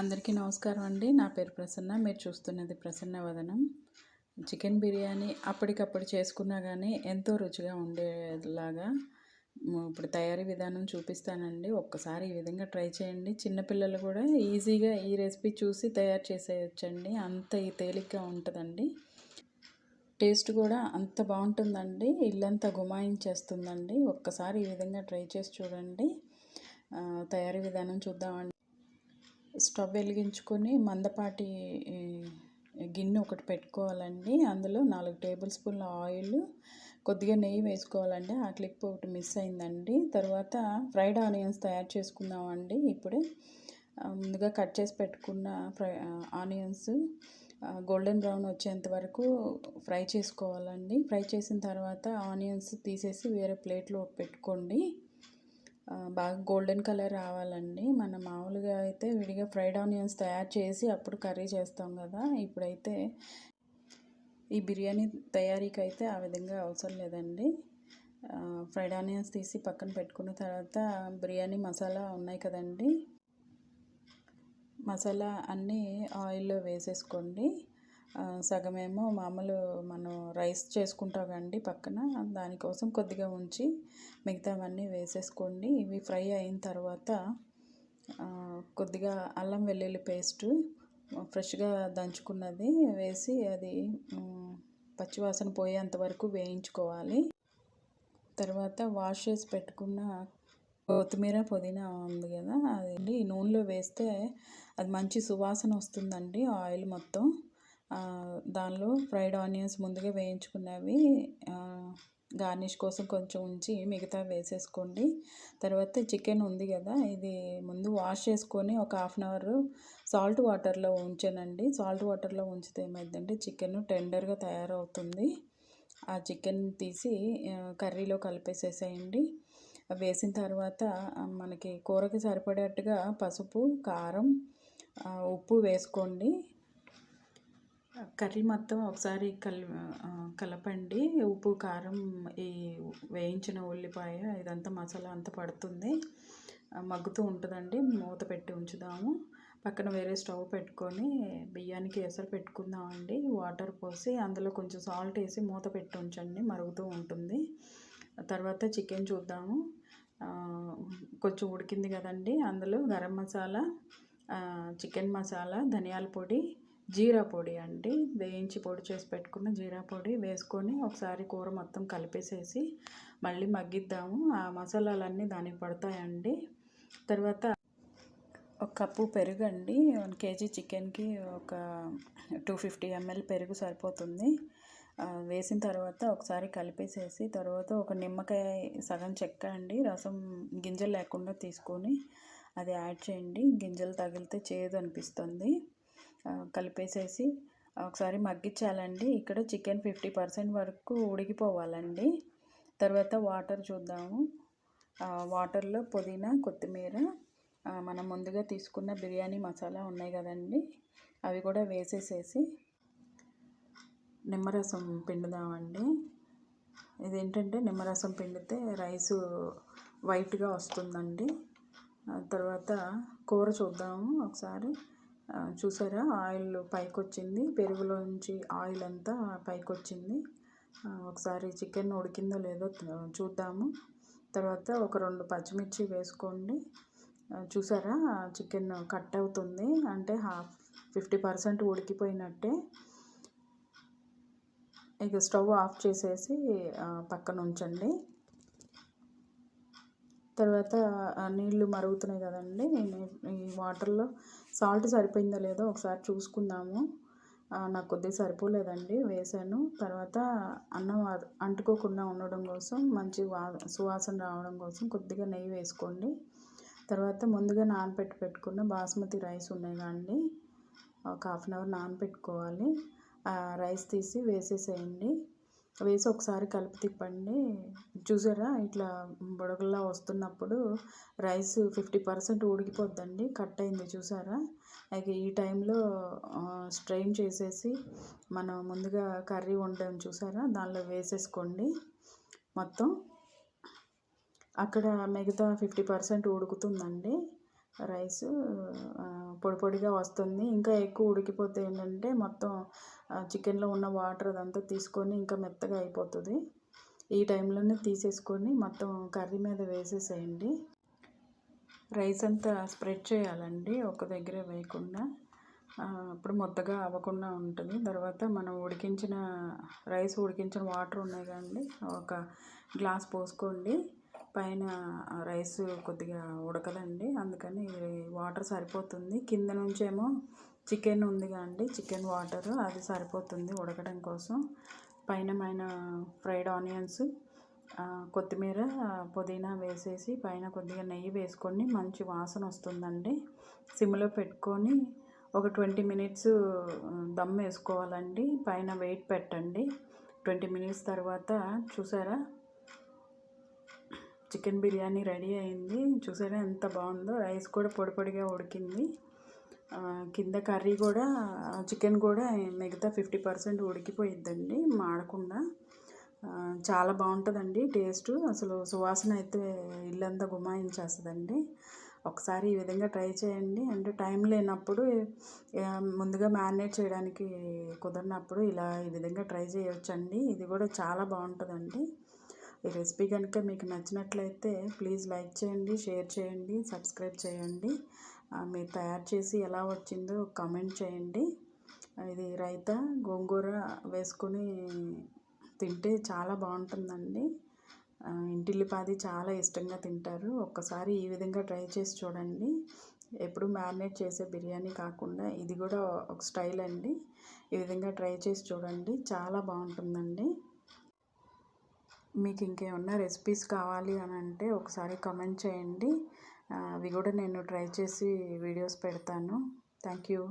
అందరికీ నమస్కారం అండి. నా పేరు ప్రసన్న. మీరు చూస్తున్నది ప్రసన్న వదనం. చికెన్ బిర్యానీ అప్పటికప్పుడు చేసుకున్నా కానీ ఎంతో రుచిగా ఉండేలాగా ఇప్పుడు తయారీ విధానం చూపిస్తానండి. ఒక్కసారి ఈ విధంగా ట్రై చేయండి. చిన్నపిల్లలు కూడా ఈజీగా ఈ రెసిపీ చూసి తయారు చేసేయచ్చండి. అంత తేలిగ్గా ఉంటుందండి. టేస్ట్ కూడా అంత బాగుంటుందండి. ఇల్లంతా గుమాయించేస్తుందండి. ఒక్కసారి ఈ విధంగా ట్రై చేసి చూడండి. తయారీ విధానం చూద్దామండి. స్టవ్ వెలిగించుకొని మందపాటి గిన్నె ఒకటి పెట్టుకోవాలండి. అందులో 4 టేబుల్ స్పూన్ల ఆయిల్, కొద్దిగా నెయ్యి వేసుకోవాలండి. ఆ క్లిప్ ఒకటి మిస్ అయిందండి. తర్వాత ఫ్రైడ్ ఆనియన్స్ తయారు చేసుకుందామండి. ఇప్పుడే ముందుగా కట్ చేసి పెట్టుకున్న ఆనియన్స్ గోల్డెన్ బ్రౌన్ వచ్చేంత వరకు ఫ్రై చేసుకోవాలండి. ఫ్రై చేసిన తర్వాత ఆనియన్స్ తీసేసి వేరే ప్లేట్లో పెట్టుకోండి. బాగా గోల్డెన్ కలర్ రావాలండి. మనం మామూలుగా అయితే విడిగా ఫ్రైడ్ ఆనియన్స్ తయారు చేసి అప్పుడు కర్రీ చేస్తాం కదా. ఇప్పుడైతే ఈ బిర్యానీ తయారీకి అయితే ఆ విధంగా అవసరం లేదండి. ఫ్రైడ్ ఆనియన్స్ తీసి పక్కన పెట్టుకున్న తర్వాత బిర్యానీ మసాలా ఉన్నాయి కదండి, మసాలా అన్నీ ఆయిల్లో వేసేసుకోండి. సగమేమో మామూలు మనం రైస్ చేసుకుంటాం కండి పక్కన, దానికోసం కొద్దిగా ఉంచి మిగతావన్నీ వేసేసుకోండి. ఇవి ఫ్రై అయిన తర్వాత కొద్దిగా అల్లం వెల్లుల్లి పేస్టు ఫ్రెష్గా దంచుకున్నది వేసి అది పచ్చివాసన పోయేంత వరకు వేయించుకోవాలి. తర్వాత వాష్ చేసి పెట్టుకున్న కొత్తిమీర పుదీనా ఉంది కదా, అది నూనెలో వేస్తే అది మంచి సువాసన వస్తుందండి. ఆయిల్ మొత్తం దానిలో ఫ్రైడ్ ఆనియన్స్ ముందుగా వేయించుకున్నవి గార్నిష్ కోసం కొంచెం ఉంచి మిగతా వేసేసుకోండి. తర్వాత చికెన్ ఉంది కదా, ఇది ముందు వాష్ చేసుకొని ఒక హాఫ్ అన్ అవర్ సాల్ట్ వాటర్లో ఉంచానండి. సాల్ట్ వాటర్లో ఉంచితే ఏమైందంటే చికెన్ టెండర్గా తయారవుతుంది. ఆ చికెన్ తీసి కర్రీలో కలిపేసేసేయండి. వేసిన తర్వాత మనకి కూరకి సరిపడేట్టుగా పసుపు, కారం, ఉప్పు వేసుకోండి. కర్రీ మొత్తం ఒకసారి కలపండి. ఉప్పు, కారం, ఈ వేయించిన ఉల్లిపాయ ఇదంతా మసాలా అంతా పడుతుంది, మగ్గుతూ ఉంటుందండి. మూత పెట్టి ఉంచుదాము. పక్కన వేరే స్టవ్ పెట్టుకొని బియ్యానికి ఎసరు పెట్టుకుందామండి. వాటర్ పోసి అందులో కొంచెం సాల్ట్ వేసి మూత పెట్టి ఉంచండి, మరుగుతూ ఉంటుంది. తర్వాత చికెన్ చూద్దాము. కొంచెం ఉడికింది కదండి, అందులో గరం మసాలా, చికెన్ మసాలా, ధనియాల పొడి, జీరా పొడి అండి, వేయించి పొడి చేసి పెట్టుకున్న జీరా పొడి వేసుకొని ఒకసారి కూర మొత్తం కలిపేసేసి మళ్ళీ మగ్గిద్దాము. ఆ మసాలాలన్నీ దానికి పడతాయండి. తర్వాత ఒక కప్పు పెరుగు అండి. 1 కేజీ చికెన్కి ఒక 250 ml పెరుగు సరిపోతుంది. వేసిన తర్వాత ఒకసారి కలిపేసేసి తర్వాత ఒక నిమ్మకాయ సగం చెక్క అండి, రసం గింజలు లేకుండా తీసుకొని అది యాడ్ చేయండి. గింజలు తగిలితే చేదు అనిపిస్తుంది. కలిపేసేసి ఒకసారి మగ్గించాలండి. ఇక్కడ చికెన్ 50% వరకు ఉడికిపోవాలండి. తర్వాత వాటర్ చూద్దాము. వాటర్లో పుదీనా, కొత్తిమీర, మనం ముందుగా తీసుకున్న బిర్యానీ మసాలా ఉన్నాయి కదండి, అవి కూడా వేసేసేసి నిమ్మరసం పిండుదామండి. ఇదేంటంటే నిమ్మరసం పిండితే రైసు వైట్గా వస్తుందండి. తర్వాత కూర చూద్దాము ఒకసారి. చూసారా, ఆయిల్ పైకి వచ్చింది, పెరుగులోంచి ఆయిల్ అంతా పైకి వచ్చింది. ఒకసారి చికెన్ ఉడికిందో లేదో చూద్దాము. తర్వాత ఒక 2 పచ్చిమిర్చి వేసుకోండి. చూసారా, చికెన్ కట్ అవుతుంది, అంటే 50% ఉడికిపోయినట్టే. ఇక స్టవ్ ఆఫ్ చేసేసి పక్కన ఉంచండి. తర్వాత నీళ్ళు మరుగుతున్నాయి కదండి, ఈ వాటర్లో సాల్ట్ సరిపోయిందో లేదో ఒకసారి చూసుకుందాము. నాకు కొద్దిగా సరిపోలేదండి, వేసాను. తర్వాత అన్నం అంటుకోకుండా ఉండడం కోసం, మంచి సువాసన రావడం కోసం కొద్దిగా నెయ్యి వేసుకోండి. తర్వాత ముందుగా పెట్టుకున్న బాస్మతి రైస్ ఉన్నాయి కదండి, ఒక హాఫ్ అన్ అవర్ నానబెట్టుకోవాలి. రైస్ తీసి వేసేసేయండి. వేసి ఒకసారి కలిపి తిప్పండి. చూసారా, ఇట్లా బుడగల్లా వస్తున్నప్పుడు రైస్ 50% ఉడికిపోద్దండి, కట్ అయింది చూసారా. అయితే ఈ టైంలో స్ట్రెయిన్ చేసేసి మనం ముందుగా కర్రీ వండాం చూసారా, దానిలో వేసేసుకోండి మొత్తం. అక్కడ మిగతా 50% ఉడుకుతుందండి. రైసు పొడి పొడిగా వస్తుంది. ఇంకా ఎక్కువ ఉడికిపోతే ఏంటంటే మొత్తం చికెన్లో ఉన్న వాటర్ అదంతా తీసుకొని ఇంకా మెత్తగా అయిపోతుంది. ఈ టైంలోనే తీసేసుకొని మొత్తం కర్రీ మీద వేసేసేయండి. రైస్ అంతా స్ప్రెడ్ చేయాలండి, ఒక దగ్గరే వేయకుండా. అప్పుడు ముద్దగా అవ్వకుండా ఉంటుంది. తర్వాత మనం రైస్ ఉడికించిన వాటర్ ఉన్నాయి కదండి, ఒక గ్లాస్ పోసుకోండి. పైన రైస్ కొద్దిగా ఉడకదండి, అందుకని వాటర్ సరిపోతుంది. కింద నుంచేమో చికెన్ ఉంది కదండి, చికెన్ వాటర్ అది సరిపోతుంది ఉడకడం కోసం. పైన ఫ్రైడ్ ఆనియన్స్, కొత్తిమీర, పుదీనా వేసేసి పైన కొద్దిగా నెయ్యి వేసుకొని మంచి వాసన వస్తుందండి. సిమ్లో పెట్టుకొని ఒక 20 మినిట్స్ దమ్ వేసుకోవాలండి. పైన వెయిట్ పెట్టండి. 20 మినిట్స్ తర్వాత చూసారా, చికెన్ బిర్యానీ రెడీ అయింది. చూసారా ఎంత బాగుందో. రైస్ కూడా పొడి పొడిగా ఉడికింది. కింద కర్రీ కూడా, చికెన్ కూడా మిగతా 50% ఉడికిపోయిద్దండి మాడకుండా. చాలా బాగుంటుందండి టేస్ట్. అసలు సువాసన అయితే ఇల్లంతా గుమాయించేస్తుందండి. ఒకసారి ఈ విధంగా ట్రై చేయండి. అంటే టైం లేనప్పుడు, ముందుగా మ్యారినేట్ చేయడానికి కుదరినప్పుడు ఈ విధంగా ట్రై చేయొచ్చండి. ఇది కూడా చాలా బాగుంటుందండి. ఈ రెసిపీ కనుక మీకు నచ్చినట్లయితే ప్లీజ్ లైక్ చేయండి, షేర్ చేయండి, సబ్స్క్రైబ్ చేయండి. మీరు తయారు చేసి ఎలా వచ్చిందో కామెంట్ చేయండి. ఇది రైతా గోంగూర వేసుకొని తింటే చాలా బాగుంటుందండి. ఇంటిల్లిపాది చాలా ఇష్టంగా తింటారు. ఒక్కసారి ఈ విధంగా ట్రై చేసి చూడండి. ఎప్పుడు మ్యారినేట్ చేసే బిర్యానీ కాకుండా ఇది కూడా ఒక స్టైల్ అండి. ఈ విధంగా ట్రై చేసి చూడండి, చాలా బాగుంటుందండి. మీకు ఇంకేమన్నా రెసిపీస్ కావాలి అని అంటే ఒకసారి కామెంట్ చేయండి. అవి కూడా నేను ట్రై చేసి వీడియోస్ పెడతాను. Thank you.